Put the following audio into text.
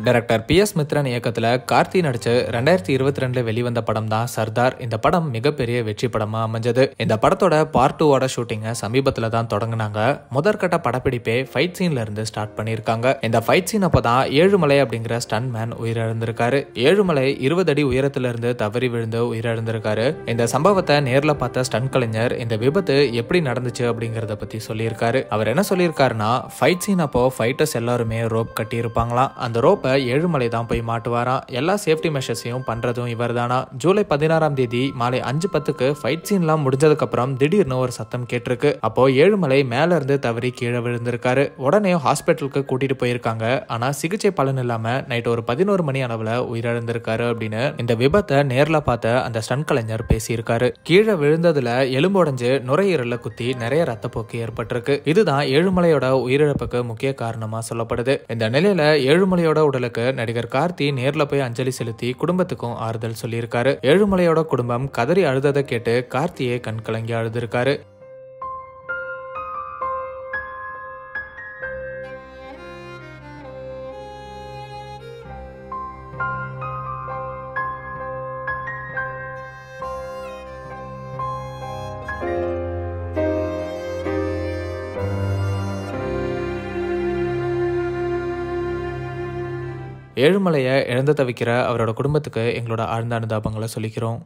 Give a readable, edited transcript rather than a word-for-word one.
Director PS Mithran இயக்கத்துல கார்த்தி நடிச்சு 2022 வெளிவந்த படம் தான் சர்தார். இந்த படம் மிகப்பெரிய வெற்றி படமா அமைஞ்சது. இந்த படத்தோட பார்ட் 2 ஷூட்டிங்க சமீபத்துல தான் தொடங்கினாங்க. முதற்கட்ட படப்பிடிப்பே ஃபைட் சீன்ல இருந்து ஸ்டார்ட் பண்ணிருக்காங்க. இந்த ஃபைட் சீன் அப்பதான் ஏழுமலை அப்படிங்கிற ஸ்டன் மேன் உயிரிழந்திருக்காரு. ஏழுமலை 20 அடி உயரத்துல இருந்து தவறி விழுந்து உயிரிழந்திருக்காரு. இந்த சம்பவத்தை நேர்ல பார்த்த ஸ்டன் கலைஞர் இந்த விபத்து எப்படி நடந்துச்சு அப்படிங்கறத பத்தி சொல்லியிருக்காரு. அவர் என்ன சொல்லியிருக்காருன்னா, ஃபைட் சீன் அப்போ ஃபைட்டர்ஸ் எல்லாருமே ரோப் கட்டி இருப்பாங்களாம். அந்த ரோப்பை ஏழுமலை தான் போய் மாட்டுவாராம். எல்லா சேஃப்டி மெஷர்ஸையும் பண்றதும் இவர் தானா. ஜூலை 16ஆம் தேதி மாலை 5:10க்கு ஃபைட் சீன்லாம் முடிஞ்சதுக்கு அப்புறம் திடீர்னு ஒரு சத்தம் கேட்டிருக்கு. அப்போ ஏழுமலை மேல இருந்து தவறி கீழே விழுந்திருக்காரு. உடனே ஹாஸ்பிட்டலுக்கு கூட்டிட்டு போயிருக்காங்க. ஆனா சிகிச்சை பலன் இல்லாம நைட் ஒரு 11 மணி அளவுல உயிரிழந்திருக்காரு அப்படின்னு இந்த விபத்தை நேர்ல பார்த்த அந்த ஸ்டன் கலைஞர் பேசியிருக்காரு. கீழே விழுந்ததுல எலும்பு உடைஞ்சு நுரையீரல்ல குத்தி நிறைய ரத்தப்போக்கு ஏற்பட்டிருக்கு. இதுதான் ஏழுமலையோட உயிரிழப்புக்கு முக்கிய காரணமா சொல்லப்படுது. இந்த நிலையில ஏழுமலையோட உடலுக்கு நடிகர் கார்த்தி நேர்ல போய் அஞ்சலி செலுத்தி குடும்பத்துக்கும் ஆறுதல் சொல்லியிருக்காரு. ஏழுமலையோட குடும்பம் கதறி அழுததை கேட்டு கார்த்தியே கண் கலங்கி அழுதிருக்காரு. ஏழுமலையை இழந்து தவிக்கிற அவரோட குடும்பத்துக்கு எங்களோட ஆழ்ந்த அனுதாபங்களை சொல்லிக்கிறோம்.